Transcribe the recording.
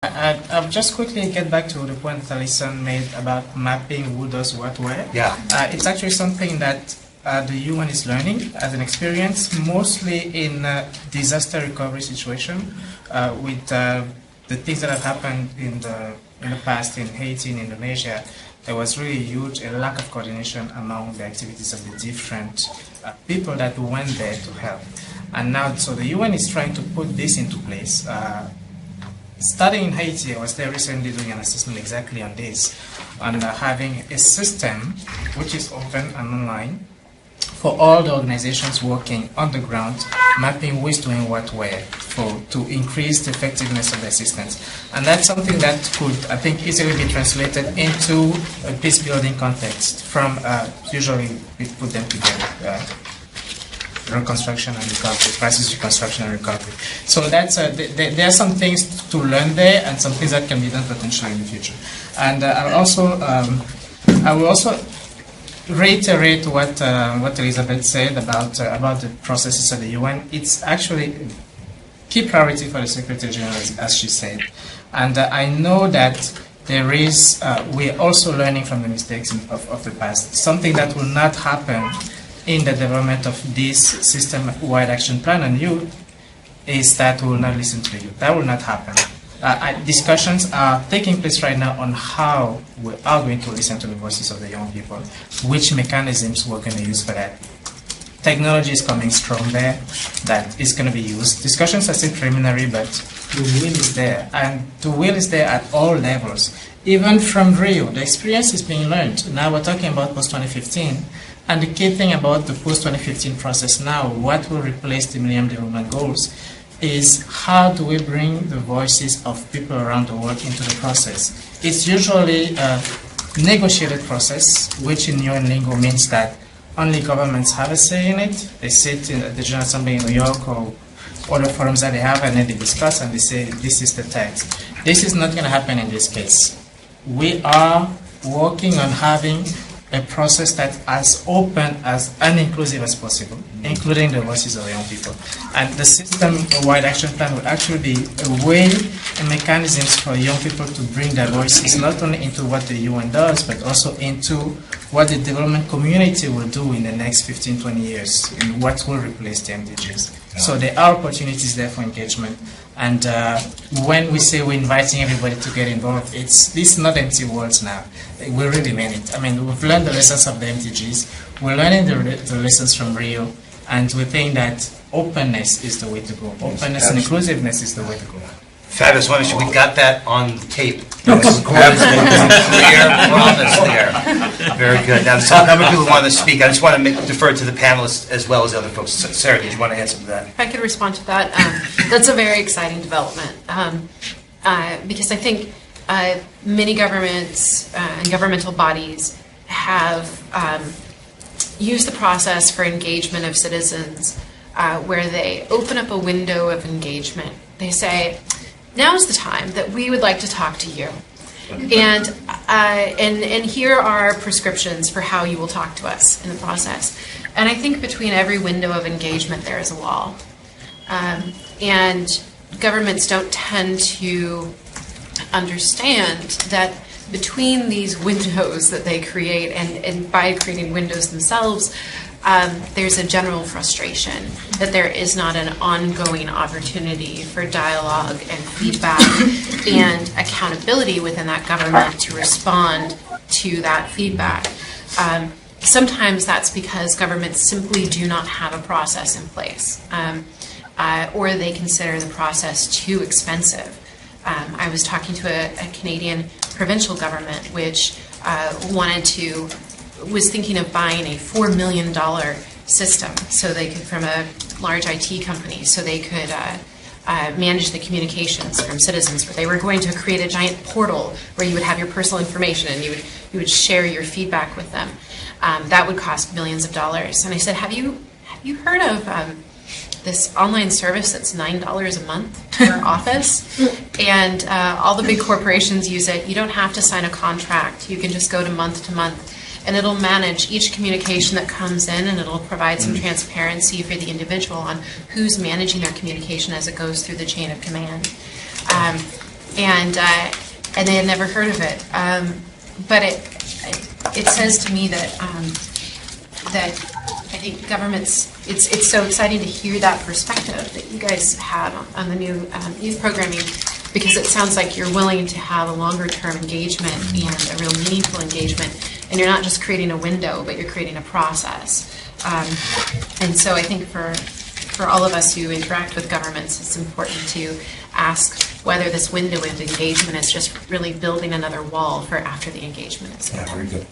I'll just quickly get back to the point that Alison made about mapping who does what where. Yeah. It's actually something that the UN is learning as an experience, mostly in disaster recovery situation, with the things that have happened in the past in Haiti, in Indonesia. There was really a lack of coordination among the activities of the different people that went there to help. And now, so the UN is trying to put this into place. Starting in Haiti, I was there recently doing an assessment exactly on this, on having a system which is open and online for all the organizations working on the ground, mapping who is doing what where, to increase the effectiveness of the assistance. And that's something that could, I think, easily be translated into a peace building context from, usually we put them together. Reconstruction and recovery, crisis reconstruction and recovery. So that's there are some things to learn there, and some things that can be done potentially in the future. And I will also reiterate what Elizabeth said about the processes of the UN. It's actually a key priority for the Secretary General, as she said. And I know that there is we're also learning from the mistakes of the past. Something that will not happen in the development of this system-wide action plan on youth is that we will not listen to the youth. That will not happen. Discussions are taking place right now on how we are going to listen to the voices of the young people, which mechanisms we're going to use for that. Technology is coming strong there, that is going to be used. Discussions are still preliminary, but the will is there. And the will is there at all levels. Even from Rio, the experience is being learned. Now we're talking about post-2015. And the key thing about the post-2015 process now, what will replace the Millennium Development Goals, is how do we bring the voices of people around the world into the process. It's usually a negotiated process, which in UN lingo means that only governments have a say in it. They sit in the General Assembly in New York or other forums that they have, and then they discuss and they say, this is the text. This is not going to happen in this case. We are working on having a process that's as open and inclusive as possible, including the voices of young people. And the system-wide action plan will actually be a way and mechanisms for young people to bring their voices not only into what the UN does, but also into what the development community will do in the next 15, 20 years, and what will replace the MDGs. Yeah. So there are opportunities there for engagement. And when we say we're inviting everybody to get involved, these are not empty words now. We really mean it. I mean, we've learned the lessons of the MDGs. We're learning the lessons from Rio. And we think that openness is the way to go. Openness and inclusiveness is the way to go. Fabulous. We got that on tape. Yes. Clear promise there. Very good. Now, some number of people want to speak. I just want to defer to the panelists as well as other folks. Sarah, did you want to answer to that? If I could respond to that, that's a very exciting development because I think many governments and governmental bodies have used the process for engagement of citizens where they open up a window of engagement. They say, now's the time that we would like to talk to you. And here are prescriptions for how you will talk to us in the process. And I think between every window of engagement there is a wall. And governments don't tend to understand that between these windows that they create and by creating windows themselves, there's a general frustration that there is not an ongoing opportunity for dialogue and feedback and accountability within that government to respond to that feedback. Sometimes that's because governments simply do not have a process in place, or they consider the process too expensive. I was talking to a Canadian provincial government which was thinking of buying a $4 million system so they could, from a large IT company, so they could manage the communications from citizens. Where they were going to create a giant portal where you would have your personal information and you would share your feedback with them. That would cost millions of dollars. And I said, have you heard of this online service that's $9 a month per office? And all the big corporations use it. You don't have to sign a contract. You can just go to month, and it'll manage each communication that comes in, and it'll provide some transparency for the individual on who's managing their communication as it goes through the chain of command. and they had never heard of it. But it says to me that that I think governments. It's so exciting to hear that perspective that you guys had on the new youth programming, because it sounds like you're willing to have a longer-term engagement and a real meaningful engagement, and you're not just creating a window, but you're creating a process. And so I think for all of us who interact with governments, it's important to ask whether this window of engagement is just really building another wall for after the engagement is over. Yeah, very good.